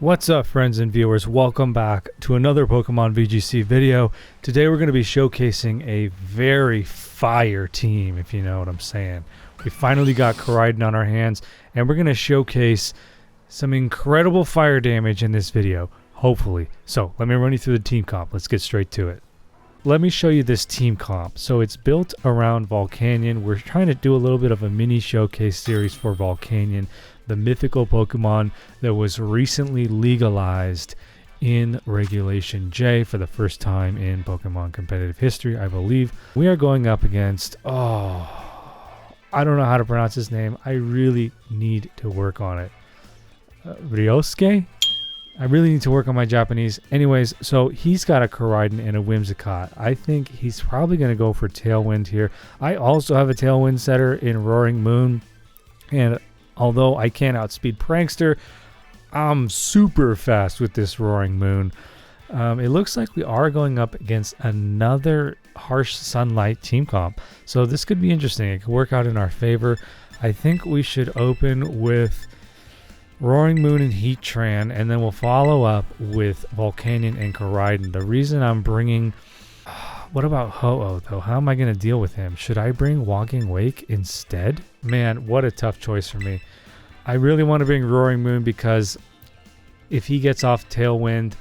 What's up, friends and viewers? Welcome back to another Pokemon VGC video. Today we're going to be showcasing a very fire team, if you know what I'm saying. We finally got Koraidon on our hands, and we're going to showcase some incredible fire damage in this video, hopefully. So let me run you through the team comp. Let's get straight to it. Let me show you this team comp. So it's built around Volcanion. We're trying to do a little bit of a mini showcase series for Volcanion, the mythical Pokemon that was recently legalized in Regulation J for the first time in Pokemon competitive history, I believe. We are going up against, I don't know how to pronounce his name. I really need to work on it. Ryosuke? I really need to work on my Japanese. Anyways, so he's got a Koraidon and a Whimsicott. I think he's probably going to go for Tailwind here. I also have a Tailwind setter in Roaring Moon, and although I can't outspeed Prankster, I'm super fast with this Roaring Moon. It looks like we are going up against another Harsh Sunlight team comp. So this could be interesting. It could work out in our favor. I think we should open with Roaring Moon and Heatran, and then we'll follow up with Volcanion and Koraidon. The reason I'm bringing... what about Ho-Oh, though? How am I going to deal with him? Should I bring Walking Wake instead? Man, what a tough choice for me. I really want to bring Roaring Moon because if he gets off Tailwind,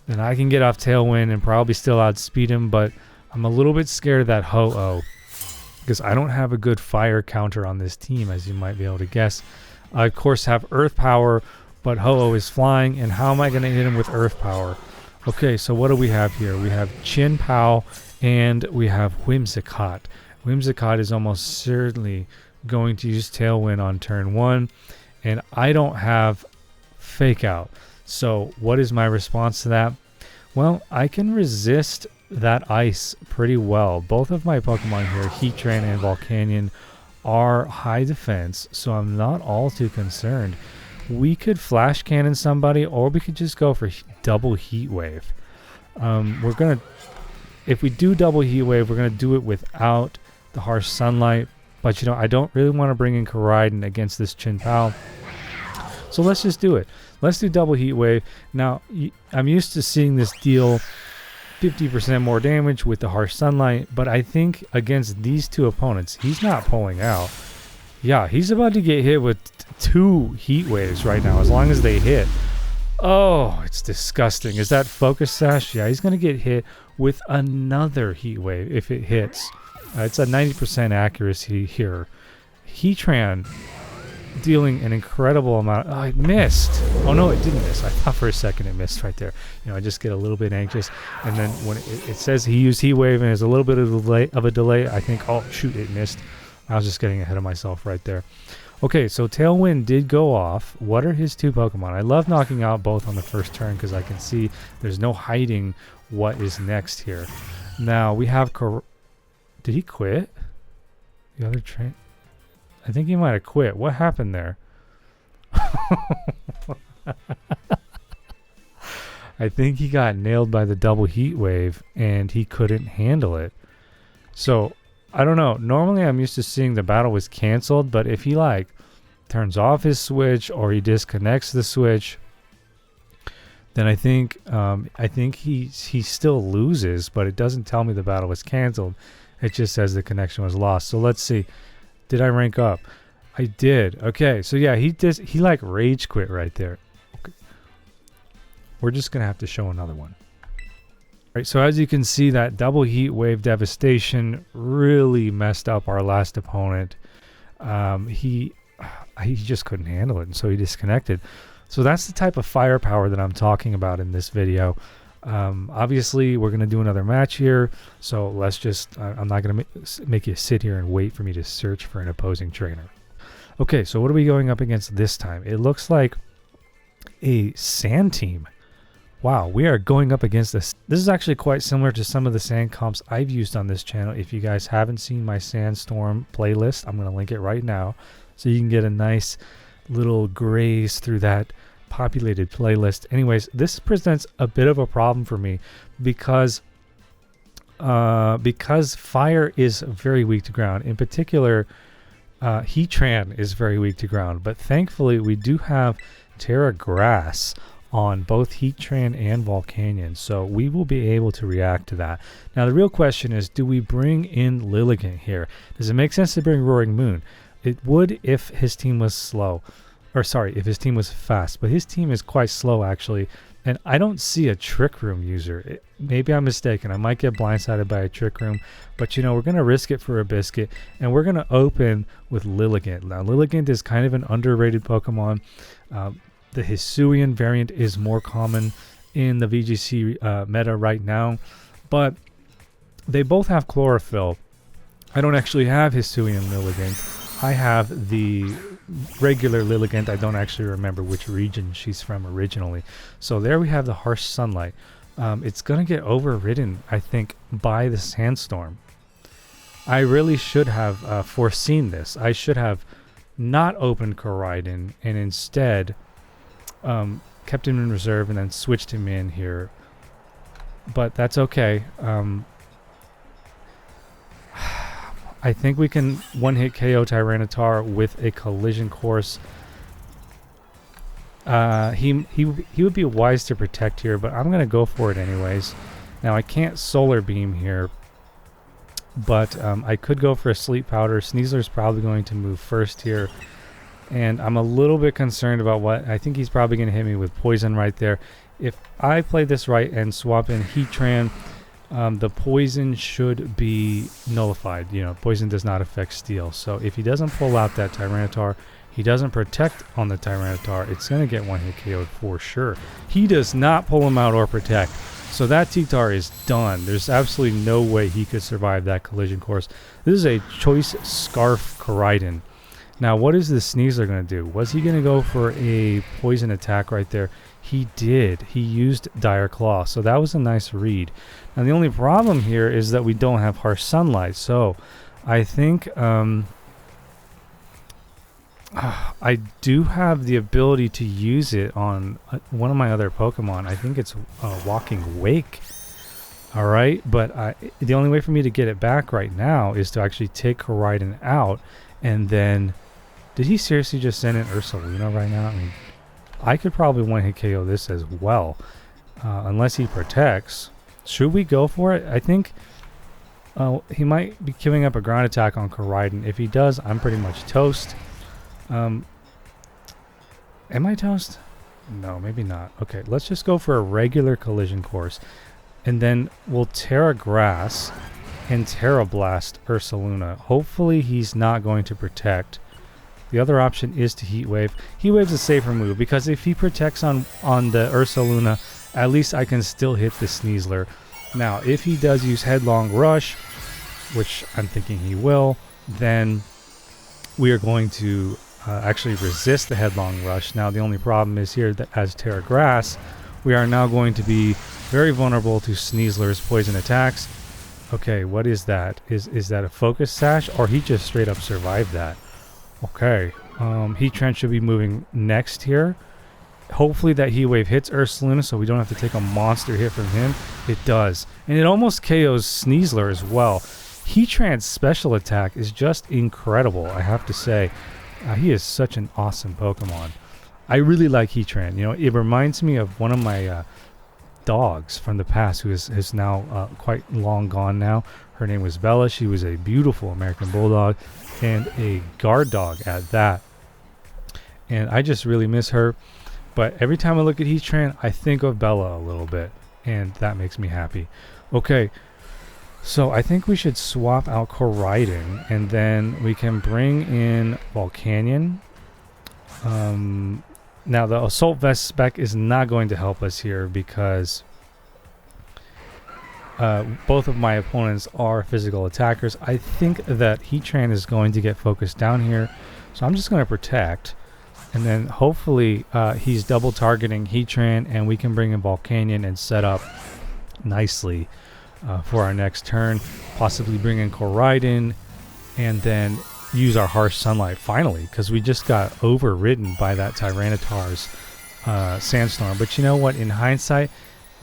then I can get off Tailwind and probably still outspeed him, but I'm a little bit scared of that Ho-Oh because I don't have a good fire counter on this team, as you might be able to guess. I, of course, have Earth Power, but Ho-Oh is flying, and how am I going to hit him with Earth Power? Okay, so what do we have here? We have Chin-Pao, and we have Whimsicott. Whimsicott is almost certainly going to use Tailwind on turn 1, and I don't have Fake Out. So what is my response to that? Well, I can resist that ice pretty well. Both of my Pokemon here, Heatran and Volcanion, are high defense, so I'm not all too concerned. We could Flash Cannon somebody, or we could just go for double Heat Wave. If we do double Heat Wave, we're gonna do it without the Harsh Sunlight. But you know, I don't really want to bring in Koraidon against this Chin-Pao. So let's just do it. Let's do double Heat Wave. Now, I'm used to seeing this deal 50% more damage with the Harsh Sunlight, but I think against these two opponents, he's not pulling out. Yeah, he's about to get hit with 2 Heat Waves right now, as long as they hit. Oh, it's disgusting. Is that Focus Sash? Yeah, he's going to get hit with another Heat Wave if it hits. It's a 90% accuracy here. Heatran dealing an incredible amount. Oh, it missed. Oh, no, it didn't miss. I thought for a second it missed right there. You know, I just get a little bit anxious. And then when it says he used Heat Wave and there's a little bit of a delay, I think, oh, shoot, it missed. I was just getting ahead of myself right there. Okay, so Tailwind did go off. What are his 2 Pokemon? I love knocking out both on the first turn because I can see there's no hiding what is next here. Now, we have... Did he quit? The other train? I think he might have quit. What happened there? I think he got nailed by the double Heat Wave and he couldn't handle it. So, I don't know. Normally I'm used to seeing the battle was canceled, but if he like turns off his switch or he disconnects the switch, then I think he still loses, but it doesn't tell me the battle was canceled. It just says the connection was lost. So let's see. Did I rank up? I did. Okay, so yeah, he like rage quit right there. Okay. We're just gonna have to show another one. All right, so as you can see, that double Heat Wave devastation really messed up our last opponent. He just couldn't handle it, and so he disconnected. So that's the type of firepower that I'm talking about in this video. Obviously, we're going to do another match here, so let's just... I'm not going to make you sit here and wait for me to search for an opposing trainer. Okay, so what are we going up against this time? It looks like a sand team. Wow, we are going up against this. This is actually quite similar to some of the sand comps I've used on this channel. If you guys haven't seen my Sandstorm playlist, I'm going to link it right now, so you can get a nice little graze through that populated playlist. Anyways, this presents a bit of a problem for me because fire is very weak to ground. In particular, Heatran is very weak to ground, but thankfully we do have Terra Grass on both Heatran and Volcanion, so we will be able to react to that. Now the real question is, do we bring in Lilligant here? Does it make sense to bring Roaring Moon? It would if his team was slow, or sorry, if his team was fast, but his team is quite slow actually, and I don't see a Trick Room user. Maybe I'm mistaken, I might get blindsided by a Trick Room, but you know, we're going to risk it for a biscuit, and we're going to open with Lilligant. Now Lilligant is kind of an underrated Pokemon. The Hisuian variant is more common in the VGC meta right now, but they both have Chlorophyll. I don't actually have Hisuian Lilligant. I have the regular Lilligant. I don't actually remember which region she's from originally. So there we have the Harsh Sunlight. It's going to get overridden, I think, by the Sandstorm. I really should have foreseen this. I should have not opened Koraidon and instead kept him in reserve and then switched him in here. But that's okay. I think we can one-hit KO Tyranitar with a Collision Course. He would be wise to protect here, but I'm going to go for it anyways. Now I can't Solar Beam here, but I could go for a Sleep Powder. Sneasler's probably going to move first here, and I'm a little bit concerned about what I think he's probably going to hit me with Poison right there. If I play this right and swap in Heatran, the Poison should be nullified. You know, Poison does not affect Steel. So if he doesn't pull out that Tyranitar, he doesn't protect on the Tyranitar, it's going to get one-hit KO'd for sure. He does not pull him out or protect. So that T-Tar is done. There's absolutely no way he could survive that Collision Course. This is a Choice Scarf Koraidon. Now, what is the Sneasler going to do? Was he going to go for a Poison attack right there? He did. He used Dire Claw, so that was a nice read. Now, the only problem here is that we don't have Harsh Sunlight, so I think I do have the ability to use it on one of my other Pokemon. I think it's Walking Wake. All right, but the only way for me to get it back right now is to actually take Koraidon out, and then... Did he seriously just send in Ursaluna right now? I mean, I could probably one-hit KO this as well, unless he protects. Should we go for it? I think he might be giving up a ground attack on Koraidon. If he does, I'm pretty much toast. Am I toast? No, maybe not. Okay, let's just go for a regular Collision Course, and then we'll Terra Grass and Terra Blast Ursaluna. Hopefully he's not going to protect. The other option is to Heat Wave. Heat Wave's a safer move because if he protects on the Ursaluna, at least I can still hit the Sneasler. Now, if he does use Headlong Rush, which I'm thinking he will, then we are going to actually resist the Headlong Rush. Now, the only problem is here that as Terra Grass, we are now going to be very vulnerable to Sneasler's poison attacks. Okay, what is that? Is that a Focus Sash, or he just straight up survived that? Okay, Heatran should be moving next here. Hopefully that Heat Wave hits Ursaluna so we don't have to take a monster hit from him. It does. And it almost KOs Sneasler as well. Heatran's special attack is just incredible, I have to say. He is such an awesome Pokemon. I really like Heatran. You know, it reminds me of one of my dogs from the past who is now quite long gone now. Her name was Bella. She was a beautiful American Bulldog and a guard dog at that. And I just really miss her. But every time I look at Heatran, I think of Bella a little bit. And that makes me happy. Okay. So I think we should swap out Koraidon. And then we can bring in Volcanion. Now the Assault Vest spec is not going to help us here because... both of my opponents are physical attackers. I think that Heatran is going to get focused down here. So I'm just going to protect. And then hopefully he's double targeting Heatran and we can bring in Volcanion and set up nicely for our next turn. Possibly bring in Koraidon and then use our Harsh Sunlight finally, because we just got overridden by that Tyranitar's Sandstorm. But you know what? In hindsight,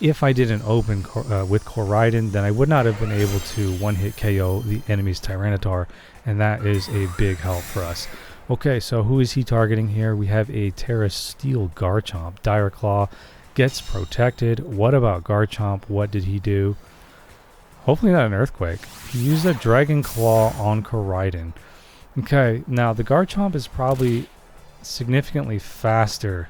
if I didn't open with Koraidon, then I would not have been able to one-hit KO the enemy's Tyranitar, and that is a big help for us. Okay, so who is he targeting here? We have a Terra Steel Garchomp. Dire Claw gets protected. What about Garchomp? What did he do? Hopefully not an Earthquake. He used a Dragon Claw on Koraidon. Okay, now the Garchomp is probably significantly faster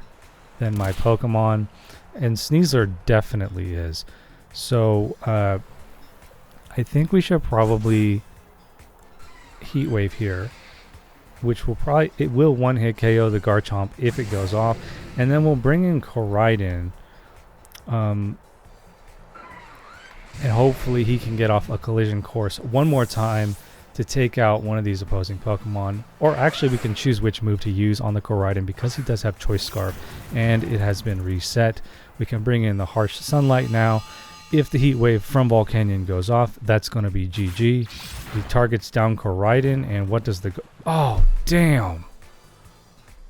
than my Pokemon, and Sneasler definitely is. So I think we should probably Heat Wave here, which will probably, it will one-hit KO the Garchomp if it goes off, and then we'll bring in Koraidon, and hopefully he can get off a collision course one more time to take out one of these opposing Pokemon. Or actually we can choose which move to use on the Koraidon because he does have Choice Scarf and it has been reset. We can bring in the Harsh Sunlight now. If the Heat Wave from Volcanion goes off, that's going to be GG. He targets down Koraidon, and what does the... Oh, damn!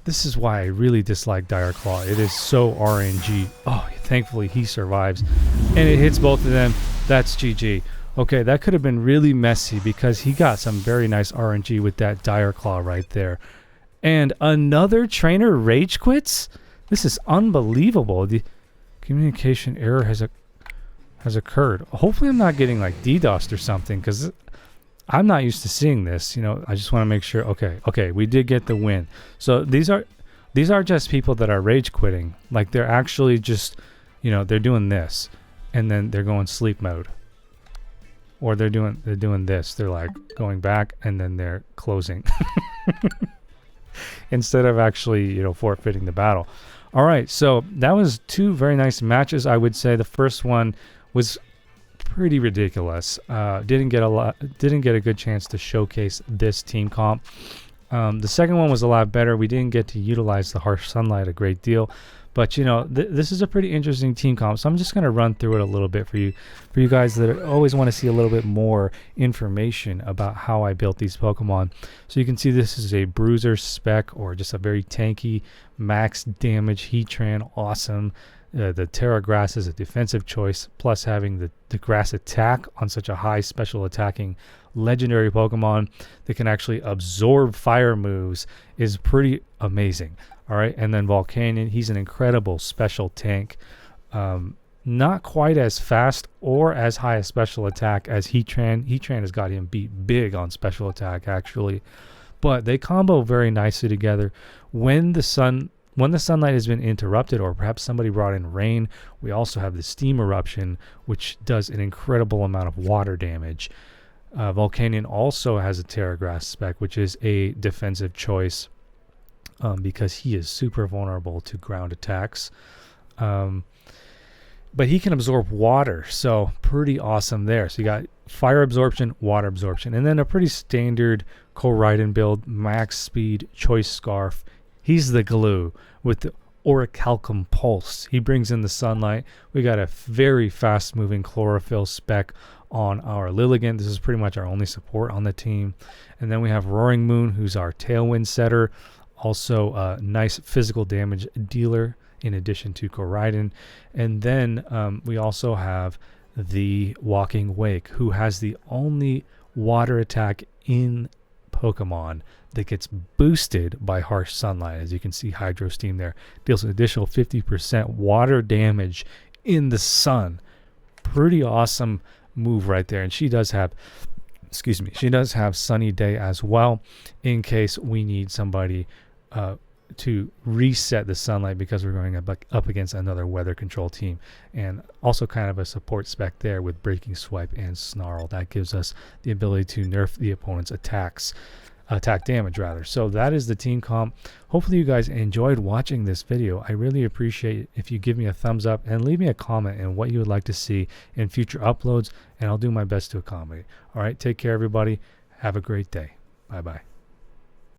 This is why I really dislike Dire Claw. It is so RNG. Oh, thankfully he survives. And it hits both of them. That's GG. Okay, that could have been really messy because he got some very nice RNG with that Dire Claw right there. And another trainer rage quits? This is unbelievable. The communication error has occurred. Hopefully I'm not getting like DDoSed or something because I'm not used to seeing this. You know, I just want to make sure. Okay, we did get the win. So these are just people that are rage quitting. Like they're actually just, you know, they're doing this and then they're going sleep mode. Or they're doing this. They're like going back and then they're closing. Instead of actually, you know, forfeiting the battle. All right, so that was two very nice matches. I would say the first one was pretty ridiculous. Didn't get a good chance to showcase this team comp. The second one was a lot better. We didn't get to utilize the Harsh Sunlight a great deal, but you know, this is a pretty interesting team comp. So I'm just going to run through it a little bit for you guys that always want to see a little bit more information about how I built these Pokemon. So you can see this is a bruiser spec, or just a very tanky max damage Heatran. Awesome. The Terra Grass is a defensive choice, plus having the Grass attack on such a high special attacking legendary Pokemon that can actually absorb fire moves is pretty amazing. All right, and then Volcanion, he's an incredible special tank. Not quite as fast or as high a special attack as Heatran. Heatran has got him beat big on special attack, actually. But they combo very nicely together. When the sunlight has been interrupted, or perhaps somebody brought in rain, we also have the steam eruption, which does an incredible amount of water damage. Volcanion also has a Terra Grass spec, which is a defensive choice because he is super vulnerable to ground attacks. But he can absorb water, so pretty awesome there. So you got fire absorption, water absorption, and then a pretty standard Koraidon build, max speed, Choice Scarf. He's the glue with the Orichalcum Pulse. He brings in the sunlight. We got a very fast-moving Chlorophyll spec on our Lilligant. This is pretty much our only support on the team. And then we have Roaring Moon, who's our Tailwind setter. Also a nice physical damage dealer in addition to Koraidon. And then we also have the Walking Wake, who has the only water attack in Pokemon that gets boosted by Harsh Sunlight. As you can see, Hydro Steam there deals an additional 50% water damage in the sun. Pretty awesome move right there. And she does have, she does have Sunny Day as well, in case we need somebody to reset the sunlight because we're going up against another weather control team. And also kind of a support spec there with Breaking Swipe and Snarl. That gives us the ability to nerf the opponent's attack damage rather. So that is the team comp. Hopefully you guys enjoyed watching this video. I really appreciate if you give me a thumbs up and leave me a comment on what you would like to see in future uploads, and I'll do my best to accommodate. All right, take care everybody. Have a great day. Bye bye.